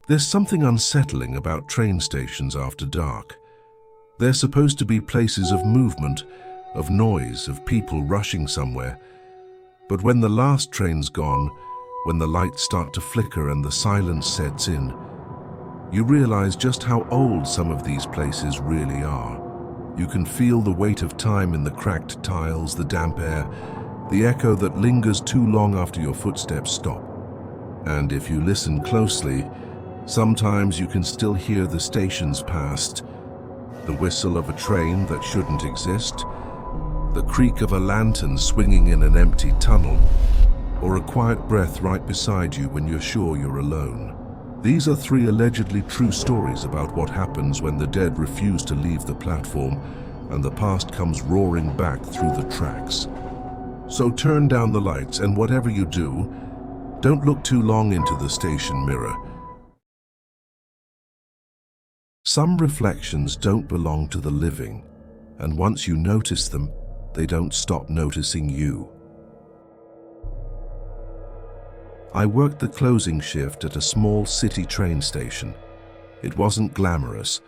There's something unsettling about train stations after dark. They're supposed to be places of movement, of noise, of people rushing somewhere. But when the last train's gone, when the lights start to flicker and the silence sets in, you realize just how old some of these places really are. You can feel the weight of time in the cracked tiles, the damp air, the echo that lingers too long after your footsteps stop. And if you listen closely, sometimes you can still hear the station's past, the whistle of a train that shouldn't exist, the creak of a lantern swinging in an empty tunnel, or a quiet breath right beside you when you're sure you're alone. These are 3 allegedly true stories about what happens when the dead refuse to leave the platform and the past comes roaring back through the tracks. So turn down the lights, and whatever you do, don't look too long into the station mirror. Some reflections don't belong to the living, and once you notice them, they don't stop noticing you. I worked the closing shift at a small city train station. It wasn't glamorous,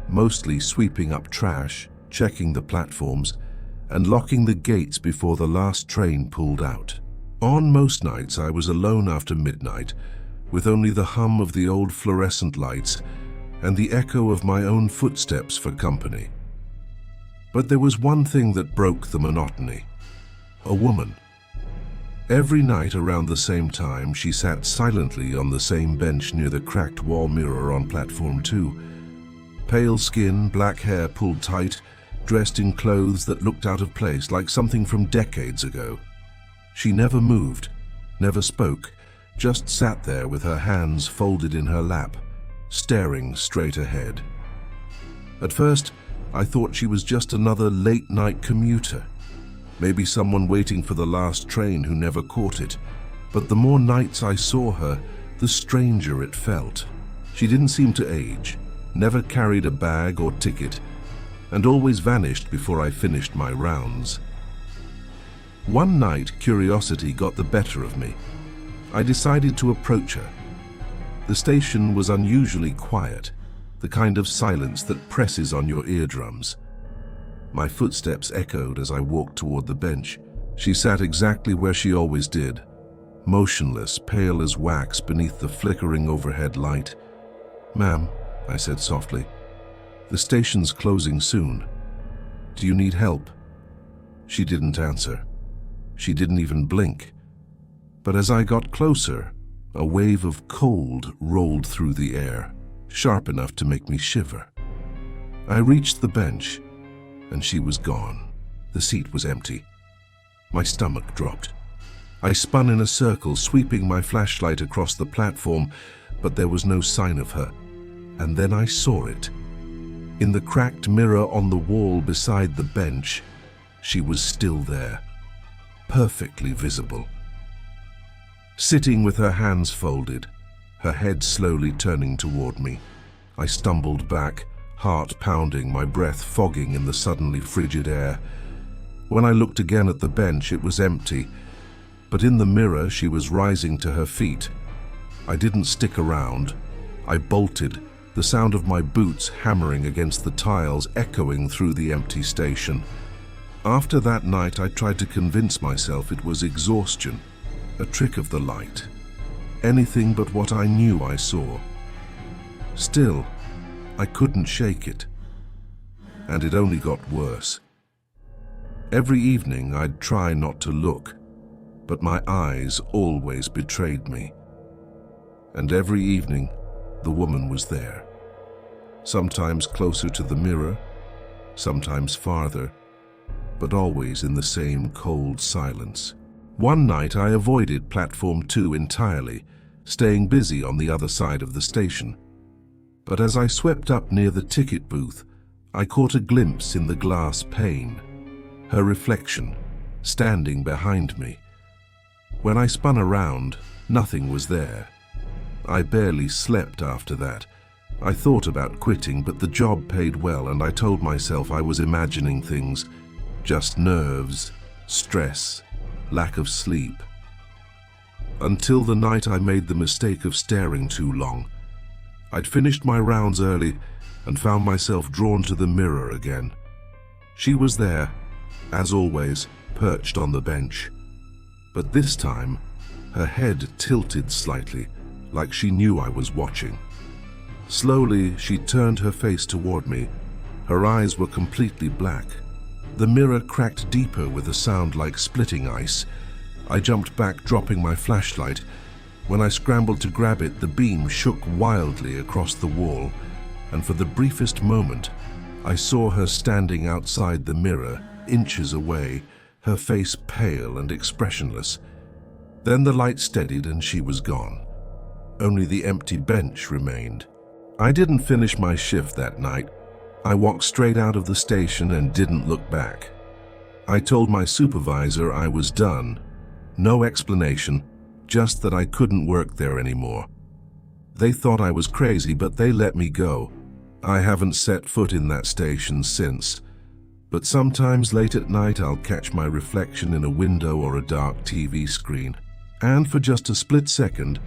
mostly sweeping up trash, checking the platforms, and locking the gates before the last train pulled out. On most nights, I was alone after midnight, with only the hum of the old fluorescent lights and the echo of my own footsteps for company. But there was one thing that broke the monotony: a woman. Every night around the same time, she sat silently on the same bench near the cracked wall mirror on platform 2. Pale skin, black hair pulled tight, dressed in clothes that looked out of place, like something from decades ago. She never moved, never spoke, just sat there with her hands folded in her lap, staring straight ahead. At first, I thought she was just another late-night commuter. Maybe someone waiting for the last train who never caught it. But the more nights I saw her, the stranger it felt. She didn't seem to age, never carried a bag or ticket, and always vanished before I finished my rounds. One night, curiosity got the better of me. I decided to approach her. The station was unusually quiet, the kind of silence that presses on your eardrums. My footsteps echoed as I walked toward the bench. She sat exactly where she always did, motionless, pale as wax beneath the flickering overhead light. "Ma'am," I said softly, "the station's closing soon. Do you need help?" She didn't answer. She didn't even blink. But as I got closer, a wave of cold rolled through the air, sharp enough to make me shiver. I reached the bench, and she was gone. The seat was empty. My stomach dropped. I spun in a circle, sweeping my flashlight across the platform, but there was no sign of her. And then I saw it. In the cracked mirror on the wall beside the bench, she was still there, perfectly visible. Sitting with her hands folded, her head slowly turning toward me. I stumbled back, heart pounding, my breath fogging in the suddenly frigid air. When I looked again at the bench, it was empty, but in the mirror she was rising to her feet. I didn't stick around. I bolted, the sound of my boots hammering against the tiles echoing through the empty station. After that night, I tried to convince myself it was exhaustion, a trick of the light. Anything but what I knew I saw. Still, I couldn't shake it. And it only got worse. Every evening I'd try not to look, but my eyes always betrayed me. And every evening, the woman was there. Sometimes closer to the mirror, sometimes farther, but always in the same cold silence. One night I avoided platform 2 entirely, staying busy on the other side of the station. But as I swept up near the ticket booth, I caught a glimpse in the glass pane, her reflection, standing behind me. When I spun around, nothing was there. I barely slept after that. I thought about quitting, but the job paid well, and I told myself I was imagining things, just nerves, stress, lack of sleep. Until the night I made the mistake of staring too long. I'd finished my rounds early and found myself drawn to the mirror again. She was there, as always, perched on the bench. But this time, her head tilted slightly, like she knew I was watching. Slowly, she turned her face toward me. Her eyes were completely black. The mirror cracked deeper with a sound like splitting ice. I jumped back, dropping my flashlight. When I scrambled to grab it, the beam shook wildly across the wall, and for the briefest moment, I saw her standing outside the mirror, inches away, her face pale and expressionless. Then the light steadied and she was gone. Only the empty bench remained. I didn't finish my shift that night. I walked straight out of the station and didn't look back. I told my supervisor I was done. No explanation, just that I couldn't work there anymore. They thought I was crazy, but they let me go. I haven't set foot in that station since. But sometimes late at night I'll catch my reflection in a window or a dark TV screen. And for just a split second,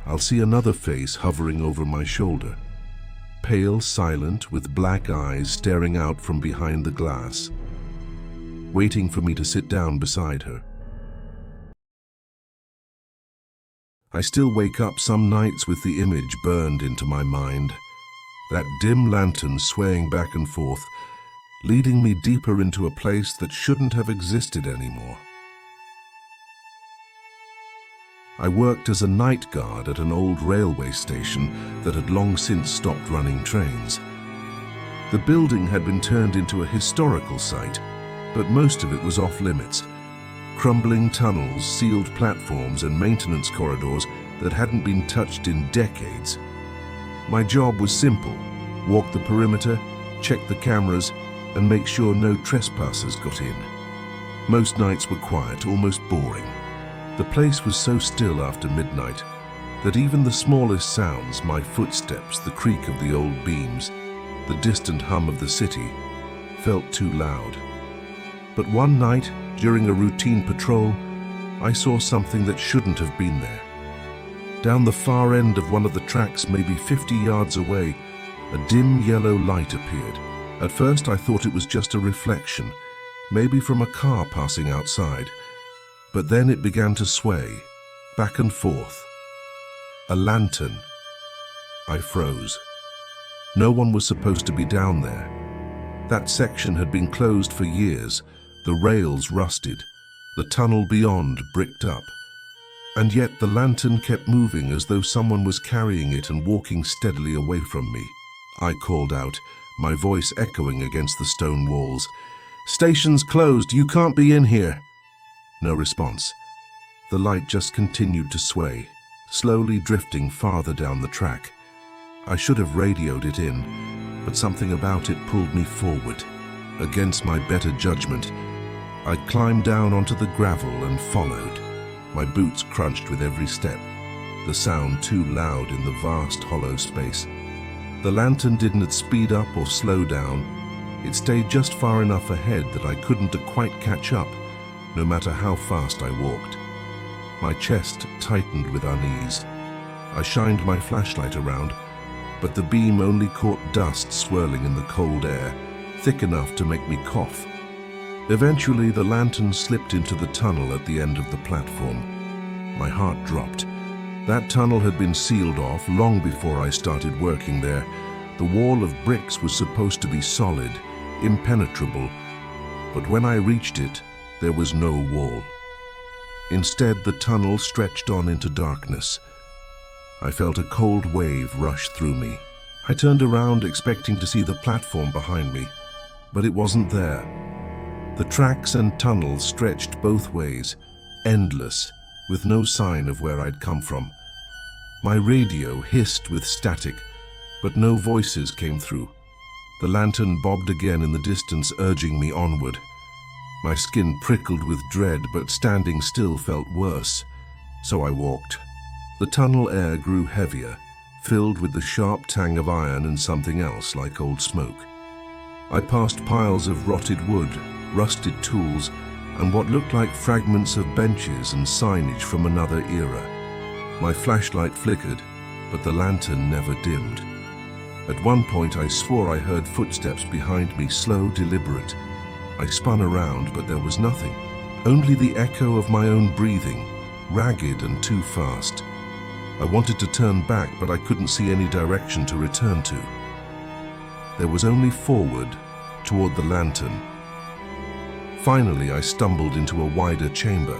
I'll see another face hovering over my shoulder. Pale, silent, with black eyes staring out from behind the glass, waiting for me to sit down beside her. I still wake up some nights with the image burned into my mind, that dim lantern swaying back and forth, leading me deeper into a place that shouldn't have existed anymore. I worked as a night guard at an old railway station that had long since stopped running trains. The building had been turned into a historical site, but most of it was off limits. Crumbling tunnels, sealed platforms, and maintenance corridors that hadn't been touched in decades. My job was simple: walk the perimeter, check the cameras, and make sure no trespassers got in. Most nights were quiet, almost boring. The place was so still after midnight that even the smallest sounds, my footsteps, the creak of the old beams, the distant hum of the city, felt too loud. But one night, during a routine patrol, I saw something that shouldn't have been there. Down the far end of one of the tracks, maybe 50 yards away, a dim yellow light appeared. At first I thought it was just a reflection, maybe from a car passing outside. But then it began to sway, back and forth. A lantern. I froze. No one was supposed to be down there. That section had been closed for years, the rails rusted, the tunnel beyond bricked up. And yet the lantern kept moving as though someone was carrying it and walking steadily away from me. I called out, my voice echoing against the stone walls. "Station's closed, you can't be in here." No response. The light just continued to sway, slowly drifting farther down the track. I should have radioed it in, but something about it pulled me forward. Against my better judgment, I climbed down onto the gravel and followed. My boots crunched with every step, the sound too loud in the vast hollow space. The lantern didn't speed up or slow down. It stayed just far enough ahead that I couldn't quite catch up, no matter how fast I walked. My chest tightened with unease. I shined my flashlight around, but the beam only caught dust swirling in the cold air, thick enough to make me cough. Eventually, the lantern slipped into the tunnel at the end of the platform. My heart dropped. That tunnel had been sealed off long before I started working there. The wall of bricks was supposed to be solid, impenetrable, but when I reached it, there was no wall. Instead, the tunnel stretched on into darkness. I felt a cold wave rush through me. I turned around, expecting to see the platform behind me, but it wasn't there. The tracks and tunnels stretched both ways, endless, with no sign of where I'd come from. My radio hissed with static, but no voices came through. The lantern bobbed again in the distance, urging me onward. My skin prickled with dread, but standing still felt worse, so I walked. The tunnel air grew heavier, filled with the sharp tang of iron and something else like old smoke. I passed piles of rotted wood, rusted tools, and what looked like fragments of benches and signage from another era. My flashlight flickered, but the lantern never dimmed. At one point, I swore I heard footsteps behind me, slow, deliberate. I spun around, but there was nothing. Only the echo of my own breathing, ragged and too fast. I wanted to turn back, but I couldn't see any direction to return to. There was only forward, toward the lantern. Finally, I stumbled into a wider chamber.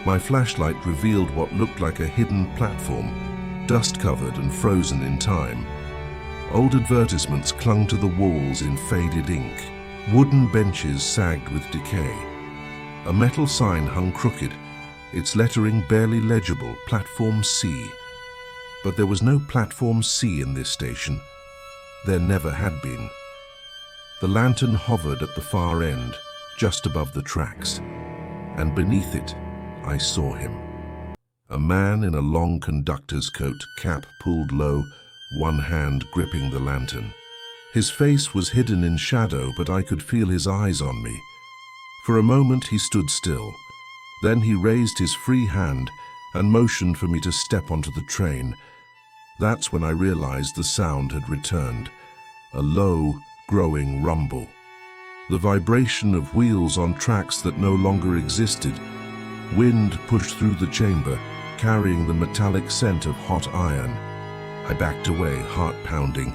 My flashlight revealed what looked like a hidden platform, dust-covered and frozen in time. Old advertisements clung to the walls in faded ink. Wooden benches sagged with decay. A metal sign hung crooked, its lettering barely legible, Platform C. But there was no Platform C in this station. There never had been. The lantern hovered at the far end, just above the tracks, and beneath it, I saw him. A man in a long conductor's coat, cap pulled low, one hand gripping the lantern. His face was hidden in shadow, but I could feel his eyes on me. For a moment he stood still. Then he raised his free hand and motioned for me to step onto the train. That's when I realized the sound had returned, a low, growing rumble. The vibration of wheels on tracks that no longer existed. Wind pushed through the chamber, carrying the metallic scent of hot iron. I backed away, heart pounding,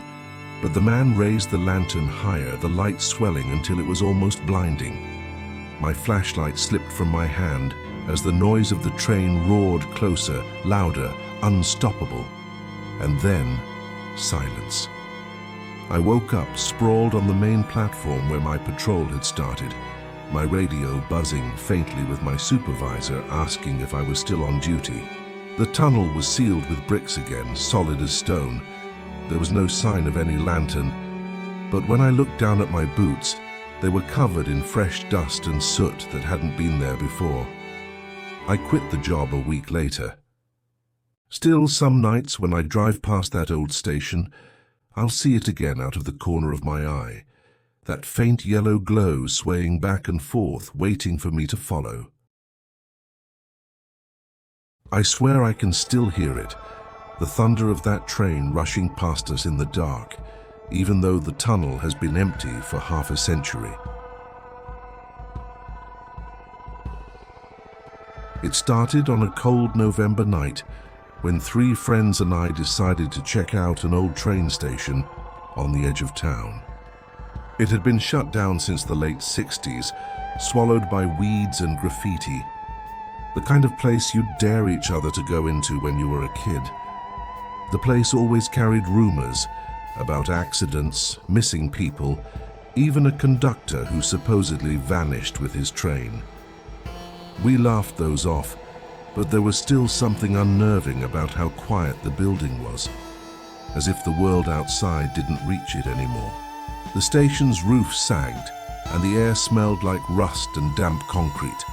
but the man raised the lantern higher, the light swelling until it was almost blinding. My flashlight slipped from my hand as the noise of the train roared closer, louder, unstoppable. And then, silence. I woke up, sprawled on the main platform where my patrol had started, my radio buzzing faintly with my supervisor asking if I was still on duty. The tunnel was sealed with bricks again, solid as stone. There was no sign of any lantern, but when I looked down at my boots, they were covered in fresh dust and soot that hadn't been there before. I quit the job a week later. Still, some nights when I drive past that old station, I'll see it again out of the corner of my eye, that faint yellow glow swaying back and forth, waiting for me to follow. I swear I can still hear it, the thunder of that train rushing past us in the dark, even though the tunnel has been empty for half a century. It started on a cold November night when 3 friends and I decided to check out an old train station on the edge of town. It had been shut down since the late 60s, swallowed by weeds and graffiti. The kind of place you'd dare each other to go into when you were a kid. The place always carried rumors about accidents, missing people, even a conductor who supposedly vanished with his train. We laughed those off, but there was still something unnerving about how quiet the building was, as if the world outside didn't reach it anymore. The station's roof sagged, and the air smelled like rust and damp concrete.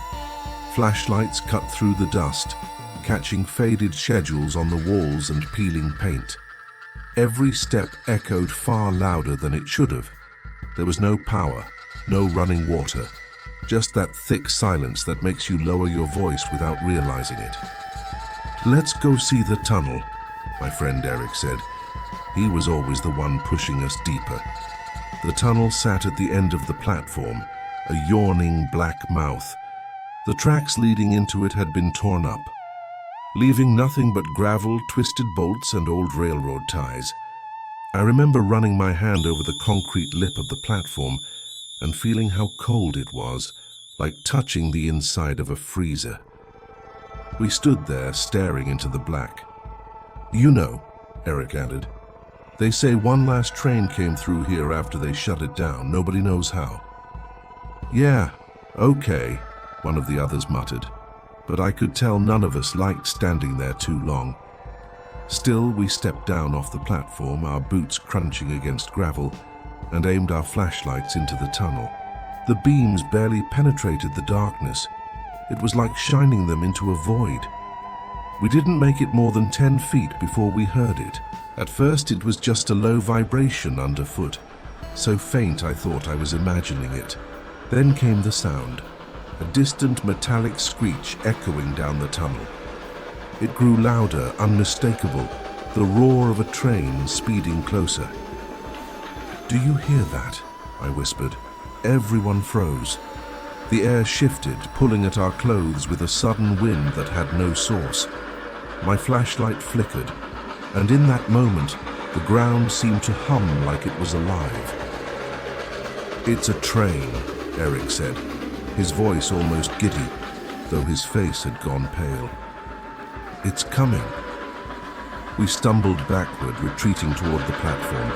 Flashlights cut through the dust, catching faded schedules on the walls and peeling paint. Every step echoed far louder than it should have. There was no power, no running water, just that thick silence that makes you lower your voice without realizing it. "Let's go see the tunnel," my friend Eric said. He was always the one pushing us deeper. The tunnel sat at the end of the platform, a yawning black mouth. The tracks leading into it had been torn up, leaving nothing but gravel, twisted bolts, and old railroad ties. I remember running my hand over the concrete lip of the platform and feeling how cold it was, like touching the inside of a freezer. We stood there, staring into the black. "You know," Eric added, "they say one last train came through here after they shut it down. Nobody knows how." "Yeah, okay," one of the others muttered, but I could tell none of us liked standing there too long. Still, we stepped down off the platform, our boots crunching against gravel, and aimed our flashlights into the tunnel. The beams barely penetrated the darkness. It was like shining them into a void. We didn't make it more than 10 feet before we heard it. At first, it was just a low vibration underfoot, so faint I thought I was imagining it. Then came the sound, a distant metallic screech echoing down the tunnel. It grew louder, unmistakable, the roar of a train speeding closer. "Do you hear that?" I whispered. Everyone froze. The air shifted, pulling at our clothes with a sudden wind that had no source. My flashlight flickered, and in that moment, the ground seemed to hum like it was alive. "It's a train," Eric said, his voice almost giddy, though his face had gone pale. "It's coming." We stumbled backward, retreating toward the platform.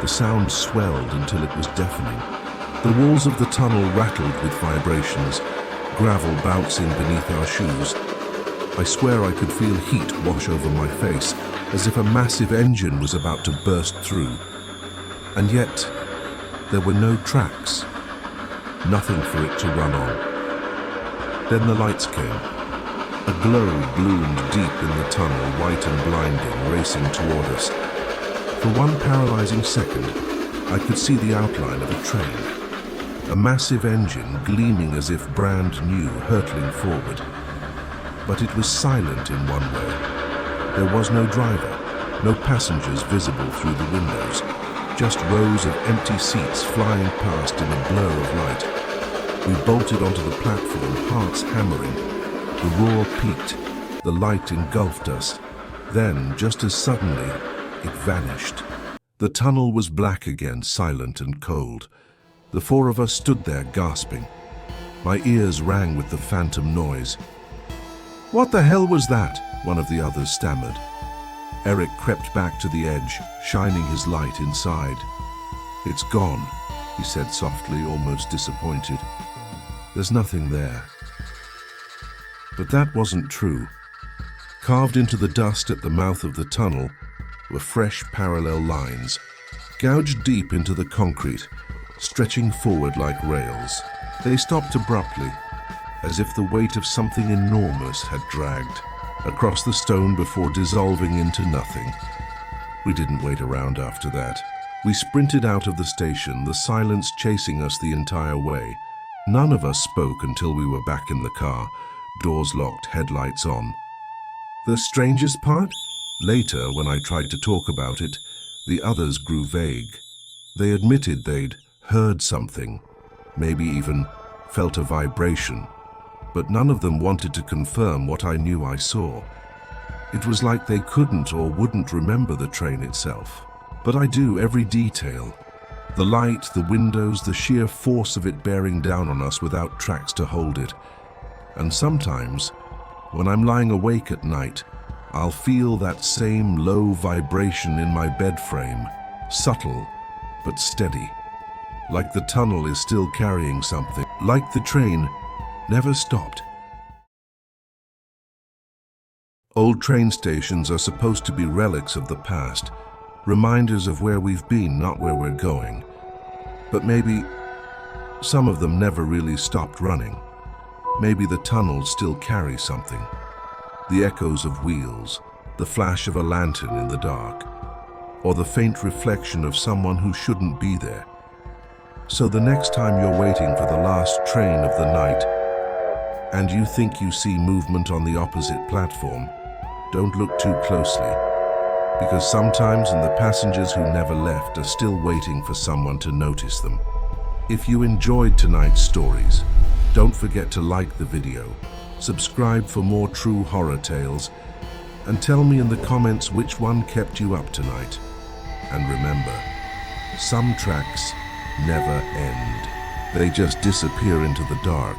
The sound swelled until it was deafening. The walls of the tunnel rattled with vibrations, gravel bouncing beneath our shoes. I swear I could feel heat wash over my face, as if a massive engine was about to burst through. And yet, there were no tracks, nothing for it to run on. Then the lights came. A glow bloomed deep in the tunnel, white and blinding, racing toward us. For one paralyzing second, I could see the outline of a train. A massive engine, gleaming as if brand new, hurtling forward. But it was silent in one way. There was no driver, no passengers visible through the windows, just rows of empty seats flying past in a blur of light. We bolted onto the platform, hearts hammering. The roar peaked, the light engulfed us. Then, just as suddenly, it vanished. The tunnel was black again, silent and cold. The four of us stood there, gasping. My ears rang with the phantom noise. "What the hell was that?" one of the others stammered. Eric crept back to the edge, shining his light inside. "It's gone," he said softly, almost disappointed. "There's nothing there." But that wasn't true. Carved into the dust at the mouth of the tunnel were fresh parallel lines, gouged deep into the concrete, stretching forward like rails. They stopped abruptly, as if the weight of something enormous had dragged across the stone before dissolving into nothing. We didn't wait around after that. We sprinted out of the station, the silence chasing us the entire way. None of us spoke until we were back in the car, doors locked, headlights on. The strangest part? Later, when I tried to talk about it, the others grew vague. They admitted they'd heard something, maybe even felt a vibration, but none of them wanted to confirm what I knew I saw. It was like they couldn't or wouldn't remember the train itself. But I do, every detail. The light, the windows, the sheer force of it bearing down on us without tracks to hold it. And sometimes, when I'm lying awake at night, I'll feel that same low vibration in my bed frame, subtle but steady. Like the tunnel is still carrying something, like the train never stopped. Old train stations are supposed to be relics of the past, reminders of where we've been, not where we're going. But maybe some of them never really stopped running. Maybe the tunnels still carry something. The echoes of wheels, the flash of a lantern in the dark, or the faint reflection of someone who shouldn't be there. So the next time you're waiting for the last train of the night, and you think you see movement on the opposite platform, don't look too closely, because sometimes the passengers who never left are still waiting for someone to notice them. If you enjoyed tonight's stories, don't forget to like the video, subscribe for more true horror tales, and tell me in the comments which one kept you up tonight. And remember, some tracks never end. They just disappear into the dark.